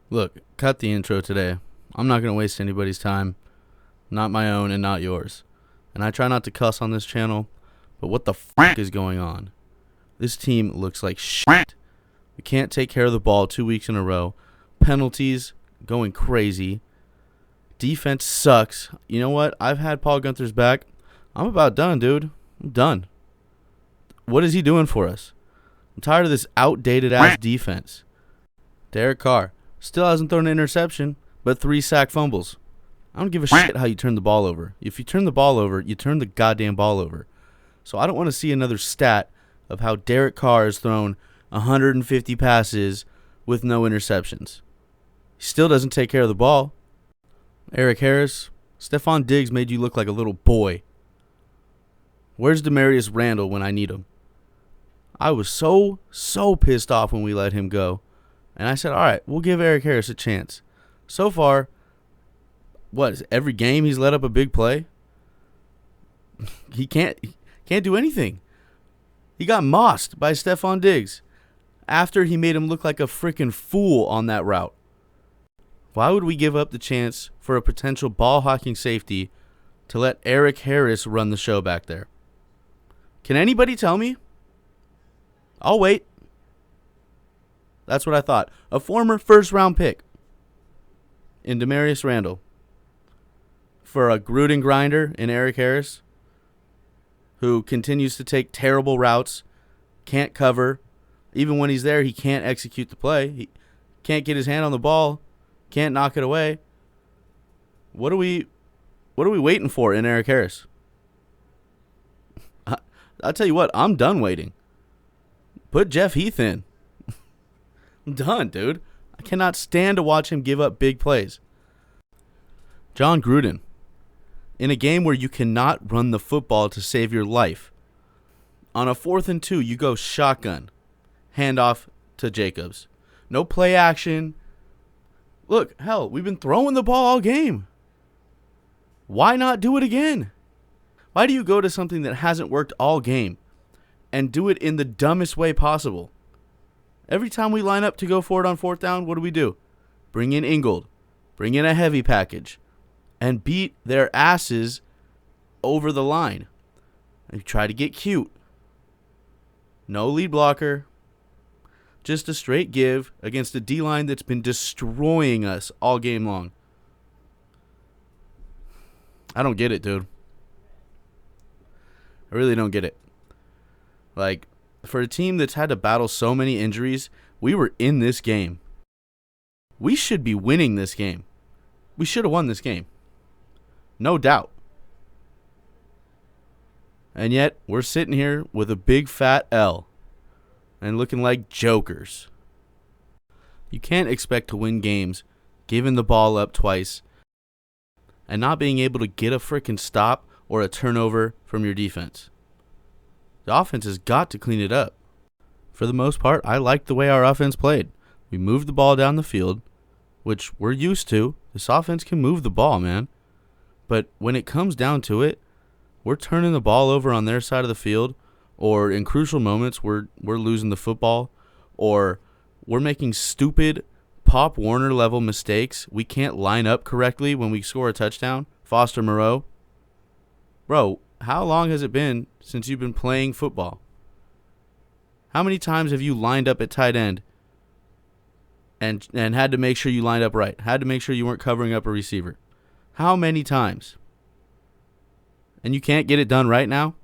Look, cut the intro today. I'm not going to waste anybody's time. Not my own and not yours. And I try not to cuss on this channel, but what the fuck is going on? This team looks like shit. We can't take care of the ball 2 weeks in a row. Penalties going crazy. Defense sucks. You know what? I've had Paul Gunther's back. I'm about done, dude. I'm done. What is he doing for us? I'm tired of this outdated ass defense. Derek Carr still hasn't thrown an interception, but 3 sack fumbles. I don't give a shit how you turn the ball over. If you turn the ball over, you turn the goddamn ball over. So I don't want to see another stat of how Derek Carr has thrown 150 passes with no interceptions. He still doesn't take care of the ball. Eric Harris, Stephon Diggs made you look like a little boy. Where's Demarius Randall when I need him? I was so pissed off when we let him go. And I said, all right, we'll give Eric Harris a chance. So far, what is every game he's let up a big play? He can't do anything. He got mossed by Stephon Diggs after he made him look like a freaking fool on that route. Why would we give up the chance for a potential ball-hawking safety to let Eric Harris run the show back there? Can anybody tell me? I'll wait. That's what I thought. A former first-round pick in Demarius Randall for a Gruden grinder in Eric Harris, who continues to take terrible routes, can't cover. Even when he's there, he can't execute the play. He can't get his hand on the ball, can't knock it away. What are we waiting for in Eric Harris? I'll tell you what, I'm done waiting. Put Jeff Heath in. I'm done, dude. I cannot stand to watch him give up big plays. John Gruden, in a game where you cannot run the football to save your life, on a 4th and 2, you go shotgun, handoff to Jacobs. No play action. Look, hell, we've been throwing the ball all game. Why not do it again? Why do you go to something that hasn't worked all game and do it in the dumbest way possible? Every time we line up to go for it on 4th down, what do? Bring in Ingold. Bring in a heavy package. And beat their asses over the line. And try to get cute. No lead blocker. Just a straight give against a D-line that's been destroying us all game long. I don't get it, dude. I really don't get it. Like, for a team that's had to battle so many injuries, we were in this game. We should be winning this game. We should have won this game. No doubt. And yet, we're sitting here with a big fat L and looking like jokers. You can't expect to win games giving the ball up twice and not being able to get a freaking stop or a turnover from your defense. The offense has got to clean it up. For the most part, I liked the way our offense played. We moved the ball down the field, which we're used to. This offense can move the ball, man. But when it comes down to it, we're turning the ball over on their side of the field, or in crucial moments we're losing the football, or we're making stupid Pop Warner level mistakes. We can't line up correctly when we score a touchdown. Foster Moreau. Bro, how long has it been since you've been playing football? How many times have you lined up at tight end and had to make sure you lined up right? Had to make sure you weren't covering up a receiver? How many times? And you can't get it done right now?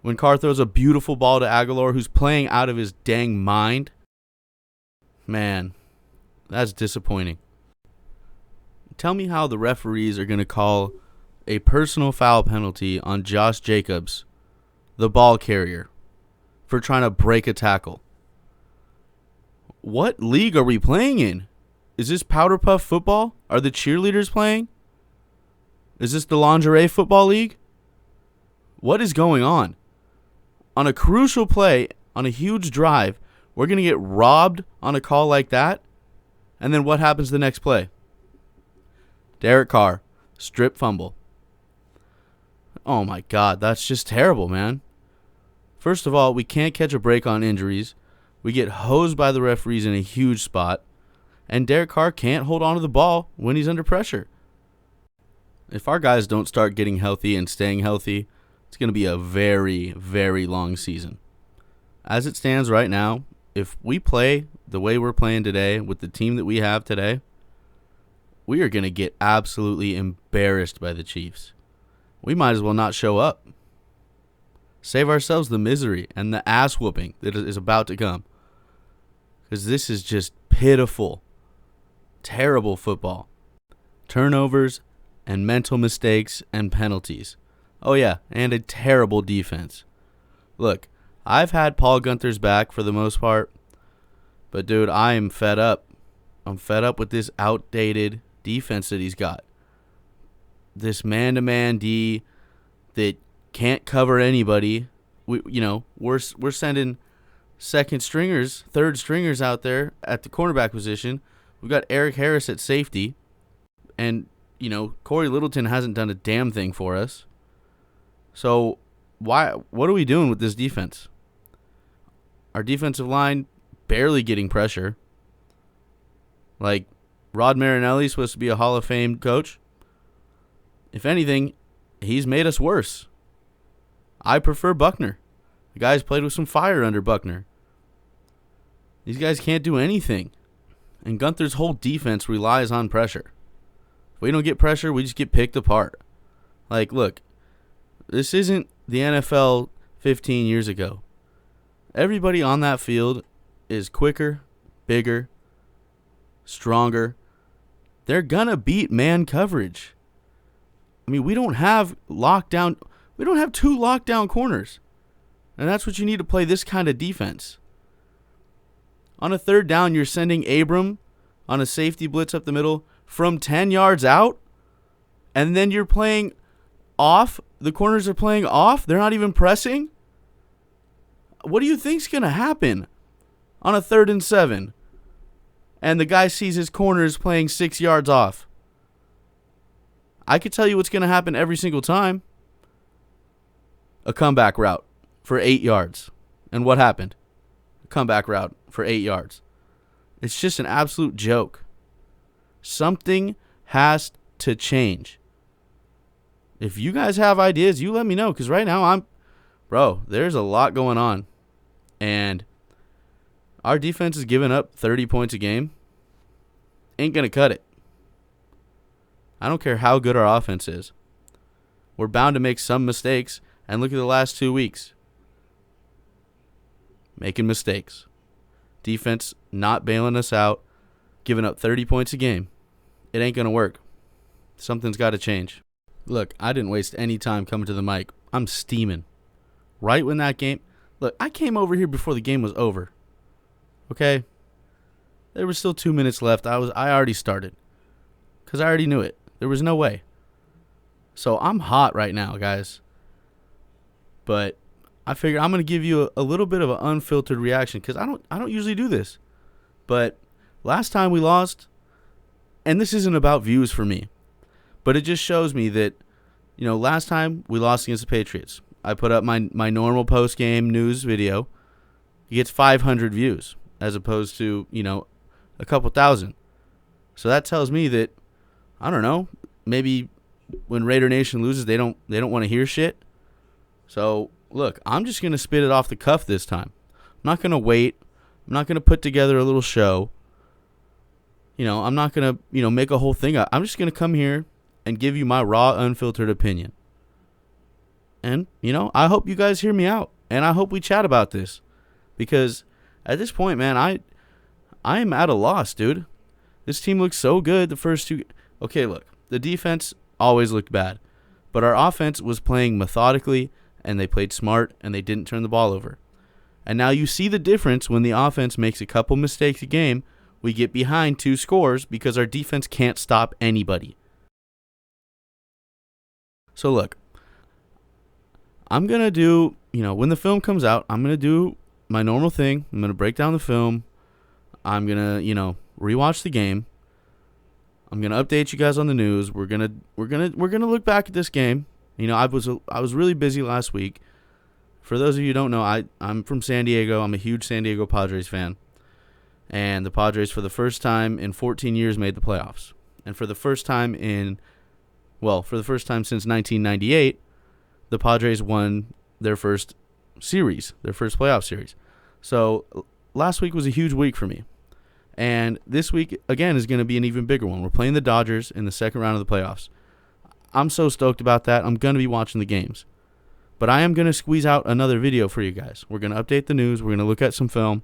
When Carr throws a beautiful ball to Aguilar, who's playing out of his dang mind? Man, that's disappointing. Tell me how the referees are going to call a personal foul penalty on Josh Jacobs, the ball carrier, for trying to break a tackle. What league are we playing in? Is this powder puff football? Are the cheerleaders playing? Is this the lingerie football league? What is going on? On a crucial play, on a huge drive, we're going to get robbed on a call like that? And then what happens the next play? Derek Carr, strip fumble. Oh my God, that's just terrible, man. First of all, we can't catch a break on injuries. We get hosed by the referees in a huge spot. and Derek Carr can't hold on to the ball when he's under pressure. If our guys don't start getting healthy and staying healthy, it's going to be a very, very long season. As it stands right now, if we play the way we're playing today with the team that we have today, we are going to get absolutely embarrassed by the Chiefs. We might as well not show up. Save ourselves the misery and the ass whooping that is about to come. Because this is just pitiful, terrible football. Turnovers and mental mistakes and penalties. Oh yeah, and a terrible defense. Look, I've had Paul Guenther's back for the most part, but dude, I am fed up. I'm fed up with this outdated defense that he's got. This man-to-man D that can't cover anybody. We're sending second stringers, third stringers out there at the cornerback position. We've got Eric Harris at safety, and Corey Littleton hasn't done a damn thing for us. So what are we doing with this defense? Our defensive line barely getting pressure. Like, Rod Marinelli's supposed to be a Hall of Fame coach. If anything, he's made us worse. I prefer Buckner. The guy's played with some fire under Buckner. These guys can't do anything. And Guenther's whole defense relies on pressure. If we don't get pressure, we just get picked apart. Like, look, this isn't the NFL 15 years ago. Everybody on that field is quicker, bigger, stronger. They're going to beat man coverage. I mean, we don't have two lockdown corners. And that's what you need to play this kind of defense. On a third down, you're sending Abram on a safety blitz up the middle from 10 yards out, and then you're playing off. The corners are playing off. They're not even pressing. What do you think's going to happen on a 3rd and 7? And the guy sees his corners playing 6 yards off. I could tell you what's going to happen every single time. A comeback route for 8 yards. And what happened? A comeback route for 8 yards. It's just an absolute joke. Something has to change. If you guys have ideas, you let me know. Because right now, there's a lot going on. And our defense is giving up 30 points a game. Ain't going to cut it. I don't care how good our offense is. We're bound to make some mistakes. And look at the last 2 weeks. Making mistakes. Defense not bailing us out. Giving up 30 points a game. It ain't going to work. Something's got to change. Look, I didn't waste any time coming to the mic. I'm steaming. Right when that game... Look, I came over here before the game was over. Okay? There was still 2 minutes left. I already started. Because I already knew it. There was no way. So I'm hot right now, guys. But I figure I'm going to give you a little bit of an unfiltered reaction. Because I don't usually do this. But last time we lost... And this isn't about views for me. But it just shows me that, last time we lost against the Patriots. I put up my normal post-game news video. It gets 500 views as opposed to, a couple thousand. So that tells me that, I don't know, maybe when Raider Nation loses, they don't want to hear shit. So, look, I'm just going to spit it off the cuff this time. I'm not going to wait. I'm not going to put together a little show. I'm not going to, make a whole thing up. I'm just going to come here and give you my raw, unfiltered opinion. And, I hope you guys hear me out. And I hope we chat about this. Because at this point, man, I am at a loss, dude. This team looks so good the first two. Okay, look. The defense always looked bad. But our offense was playing methodically, and they played smart, and they didn't turn the ball over. And now you see the difference when the offense makes a couple mistakes a game. We get behind 2 scores because our defense can't stop anybody. So look, I'm going to do, when the film comes out, I'm going to do my normal thing. I'm going to break down the film. I'm going to, rewatch the game. I'm going to update you guys on the news. We're going to look back at this game. I was really busy last week. For those of you who don't know, I'm from San Diego. I'm a huge San Diego Padres fan. And the Padres, for the first time in 14 years, made the playoffs. And for the first time since 1998, the Padres won their first playoff series. So last week was a huge week for me. And this week, again, is going to be an even bigger one. We're playing the Dodgers in the second round of the playoffs. I'm so stoked about that. I'm going to be watching the games. But I am going to squeeze out another video for you guys. We're going to update the news. We're going to look at some film.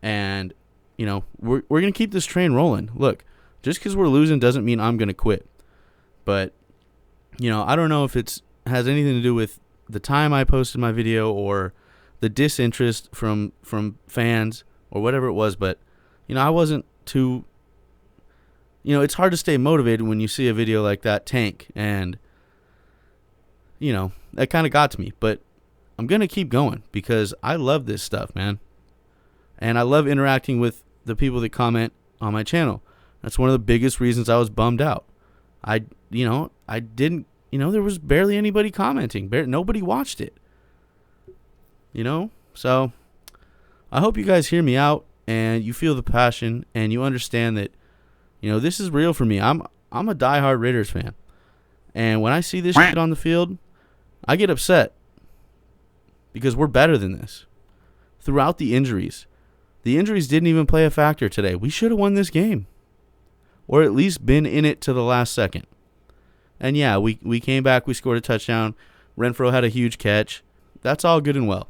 And, we're going to keep this train rolling. Look, just because we're losing doesn't mean I'm going to quit. But, I don't know if it has anything to do with the time I posted my video or the disinterest from fans or whatever it was. But, I wasn't too... it's hard to stay motivated when you see a video like that tank. And, that kind of got to me. But I'm going to keep going because I love this stuff, man. And I love interacting with the people that comment on my channel. That's one of the biggest reasons I was bummed out. I didn't, there was barely anybody commenting. Nobody watched it. So I hope you guys hear me out and you feel the passion and you understand that, this is real for me. I'm a diehard Raiders fan. And when I see this shit on the field, I get upset because we're better than this. Throughout the injuries didn't even play a factor today. We should have won this game or at least been in it to the last second. And yeah, we came back. We scored a touchdown. Renfroe had a huge catch. That's all good and well.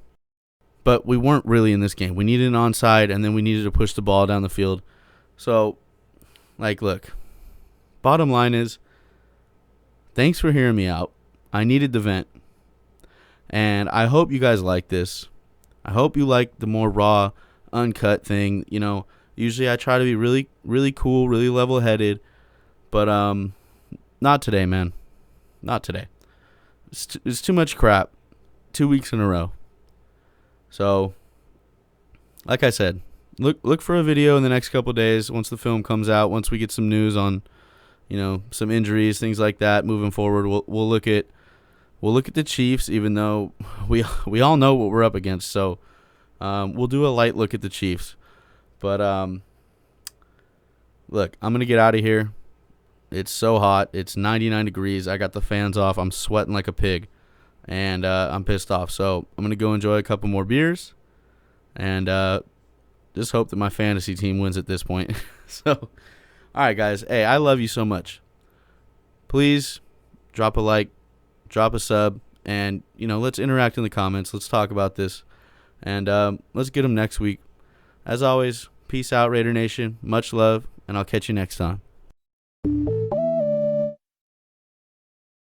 But we weren't really in this game. We needed an onside, and then we needed to push the ball down the field. So, look, bottom line is, thanks for hearing me out. I needed the vent. And I hope you guys like this. I hope you like the more raw, uncut thing. Usually I try to be really, really cool, really level-headed. But not today, man. Not today. It's too much crap. 2 weeks in a row. So, like I said, look for a video in the next couple of days once the film comes out. Once we get some news on, some injuries, things like that. Moving forward, we'll look at the Chiefs, even though we all know what we're up against. So, we'll do a light look at the Chiefs. But look, I'm gonna get out of here. It's so hot. It's 99 degrees. I got the fans off. I'm sweating like a pig. And I'm pissed off. So I'm going to go enjoy a couple more beers. And just hope that my fantasy team wins at this point. So, all right, guys. Hey, I love you so much. Please drop a like, drop a sub. And, let's interact in the comments. Let's talk about this. And let's get them next week. As always, peace out, Raider Nation. Much love. And I'll catch you next time.